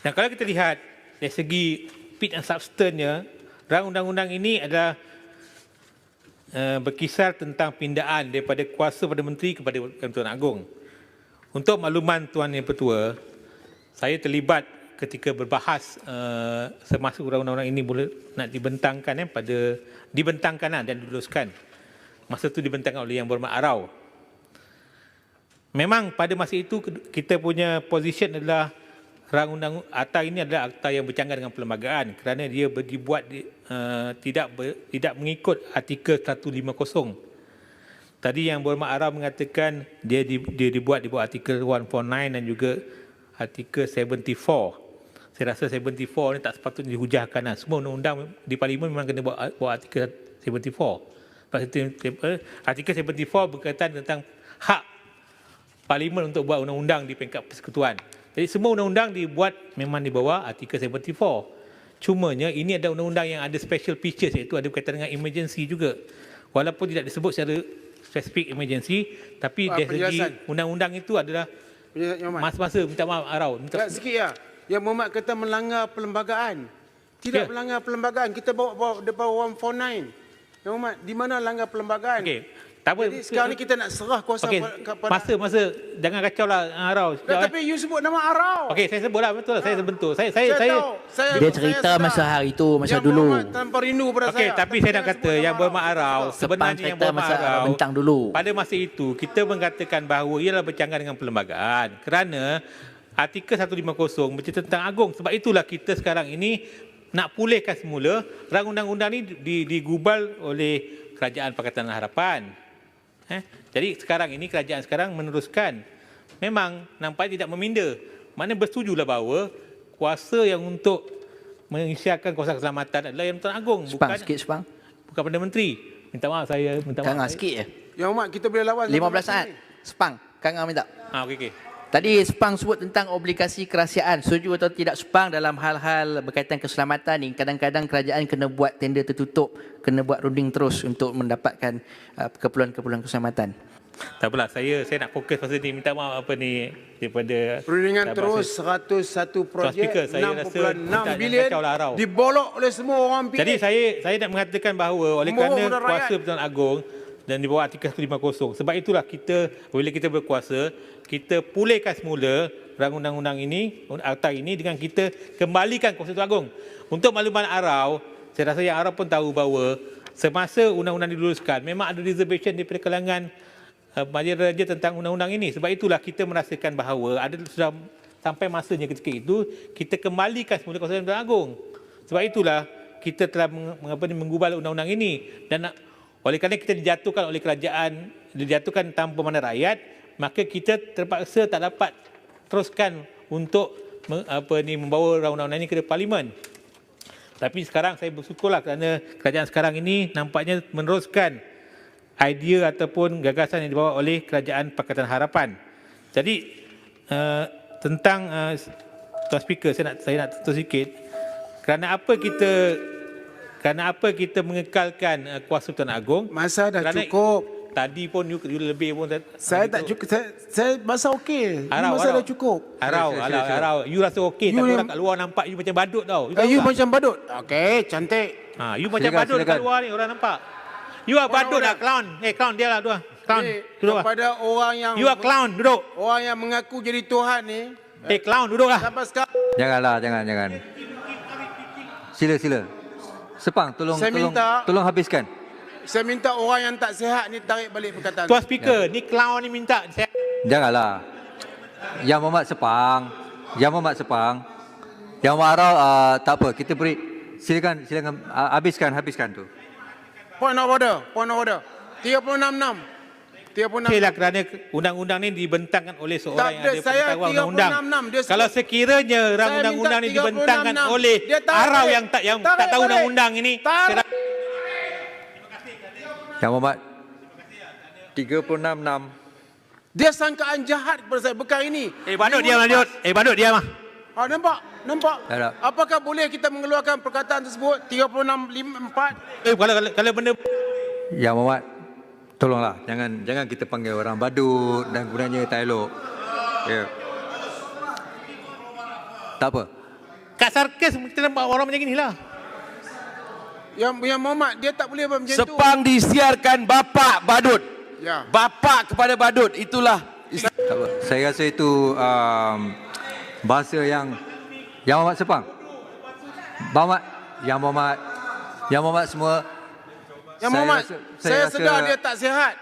Dan kalau kita lihat dari segi fit and substance-nya, rang undang-undang ini adalah berkisar tentang pindaan daripada kuasa pada menteri kepada Tuan Agong. Untuk makluman Tuan Yang Pertua, saya terlibat ketika berbahas semasa undang-undang ini boleh nak dibentangkan dibentangkan dan diluluskan. Masa itu dibentangkan oleh Yang Berhormat Arau. Memang pada masa itu kita punya position adalah rang undang akta ini adalah akta yang bercanggah dengan perlembagaan kerana dia dibuat tidak mengikut artikel 150. Tadi Yang Berhormat Arau mengatakan dia dibuat di bawah artikel 149 dan juga artikel 74. Saya rasa 74 ni tak sepatutnya dihujahkan lah. Semua undang-undang di parlimen memang kena buat artikel 74. Artikel 74 berkaitan tentang hak parlimen untuk buat undang-undang di peringkat persekutuan. Jadi semua undang-undang dibuat memang di bawah artikel 74. Cumanya ini ada undang-undang yang ada special features, iaitu ada berkaitan dengan emergency juga. Walaupun tidak disebut secara spesifik emergency, tapi dari segi undang-undang itu adalah masa-masa minta maaf Arau. Sikit ya. Yang Muhammad kata melanggar perlembagaan. Tidak melanggar perlembagaan. Kita bawa depan 149. Yang Muhammad, di mana langgar perlembagaan? Okey. Tak apa. Jadi sekarang ni kita nak serah kuasa kepada... Masa jangan kacau lah Arau. Tapi you sebut nama Arau. Okey, saya sebut lah, betul lah. Saya sebentuk. Saya dia cerita masa hari itu, masa yang dulu. Muhammad tanpa rindu pada okey, saya. tapi saya nak kata Yang Berhormat Arau, sebenarnya Yang Berhormat Arau bentang dulu. pada masa itu kita mengatakan bahawa ia adalah bercanggah dengan perlembagaan kerana artikel 150 bercerita tentang Agong. Sebab itulah kita sekarang ini nak pulihkan semula rang undang-undang ni digubal oleh Kerajaan Pakatan Harapan. Jadi sekarang ini kerajaan sekarang meneruskan. Memang nampaknya tidak meminda. Maknanya bersetujulah bahawa kuasa yang untuk mengisytiharkan kuasa keselamatan adalah Yang Tuan Agong. Sepang sikit, Sepang. Bukan Perdana Menteri. Minta maaf saya. Kang sikit je. Yang Muhammad, kita boleh lawan. 15 saat. Sepang. Kang minta. Okey. Tadi Sepang sebut tentang obligasi kerahsiaan. Setuju atau tidak Sepang dalam hal-hal berkaitan keselamatan ni? Kadang-kadang kerajaan kena buat tender tertutup, kena buat runding terus untuk mendapatkan keperluan-keperluan keselamatan. Tak apalah, saya nak fokus pasal ni. Minta maaf daripada perundingan terus 101 projek 6.6 bilion dibolok oleh semua orang pilih. Jadi saya nak mengatakan bahawa oleh kerana kuasa Tuan Agong dan di bawah artikel 150. Sebab itulah kita, bila kita berkuasa, kita pulihkan semula rang undang-undang ini, akta ini dengan kita kembalikan kuasa Tuan Agong. Untuk makluman Arau, saya rasa Yang Arau pun tahu bahawa semasa undang-undang diluluskan, memang ada reservation daripada kalangan majlis raja tentang undang-undang ini. Sebab itulah kita merasakan bahawa sudah sampai masanya ketika itu, kita kembalikan semula kuasa Tuan Agong. Sebab itulah kita telah menggubal undang-undang ini. Dan oleh kerana kita dijatuhkan oleh kerajaan, dijatuhkan tanpa mana rakyat, maka kita terpaksa tak dapat teruskan untuk membawa undang-undang ini ke parlimen. Tapi sekarang saya bersyukurlah kerana kerajaan sekarang ini nampaknya meneruskan idea ataupun gagasan yang dibawa oleh Kerajaan Pakatan Harapan. Jadi tentang Tuan Speaker, saya nak tutur sikit. Kerana apa kita mengekalkan kuasa Tuan Agong? Masa dah cukup. Tadi pun you lebih pun saya tak cukup. Saya masa okey. Masa dah cukup. Arau, you rasa okey, tapi orang kat luar nampak you macam badut tau. You macam badut. Okey, cantik. You macam badut kat luar ni, orang nampak. You are badut lah, clown. Clown dia lah tu. Clown. Duduk lah. Kepada orang yang you are clown, duduk. Orang yang mengaku jadi Tuhan ni. Clown, duduk lah. Sampai sekarang. Janganlah, jangan. Sila. Sepang, tolong habiskan. Saya minta orang yang tak sihat ni tarik balik perkataan. Tuan Speaker, ni clown ni minta. Janganlah. Yang Muhammad Sepang. Yang Muhammad Arau, tak apa, kita beri. Silakan habiskan tu. Point of order. 36.6. Okeylah, kerana undang-undang ni dibentangkan oleh seorang yang ada pengetahuan undang-undang. Kalau sekiranya undang-undang ni dibentangkan oleh Arau yang tak tahu undang-undang ini, Yang Muhammad 36.6. Dia sangkaan jahat kepada saya bekal ini. Bandut diam lah. Diam lah. Nampak? Apakah boleh kita mengeluarkan perkataan tersebut 36.4? Kalau benda Yang Muhammad, tolonglah jangan kita panggil orang badut dan gunanya tak elok. Ya. Tak apa. Kat Sarkis kita nampak orang macam inilah. Yang Muhammad dia tak boleh buat macam tu. Sepang disiarkan Bapak Badut. Ya. Bapak kepada Badut, itulah Tak apa. Saya rasa itu bahasa yang Muhammad Sepang. Yang Muhammad semua. Yang Muhammad, saya sedar dia tak sihat.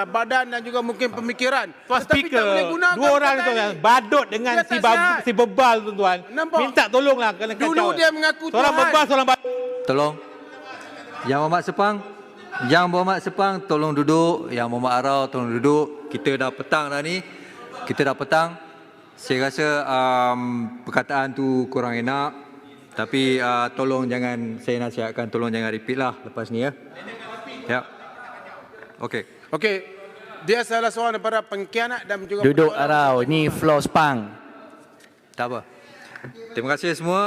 Badan dan juga mungkin pemikiran. Tuan Tetapi tak boleh speaker, gunakan dua orang perkataan tu ini. Badut dengan Dia tak sihat. si Bebal tu tuan. Nampak? Minta tolonglah kena kacau. Dulu dia mengaku seorang Tuhan. Bebal, seorang Badut. Tolong. Yang Muhammad Sepang tolong duduk. Yang Muhammad Arau tolong duduk. Kita dah petang dah ni. Saya rasa perkataan tu kurang enak. Tapi tolong jangan, saya nasihatkan tolong jangan repeat lah lepas ni ya. Ya. Okey. Okey. Dia salah seorang daripada pengkhianat dan juga Duduk Arau, ni floor Sepang. Tak apa. Terima kasih semua.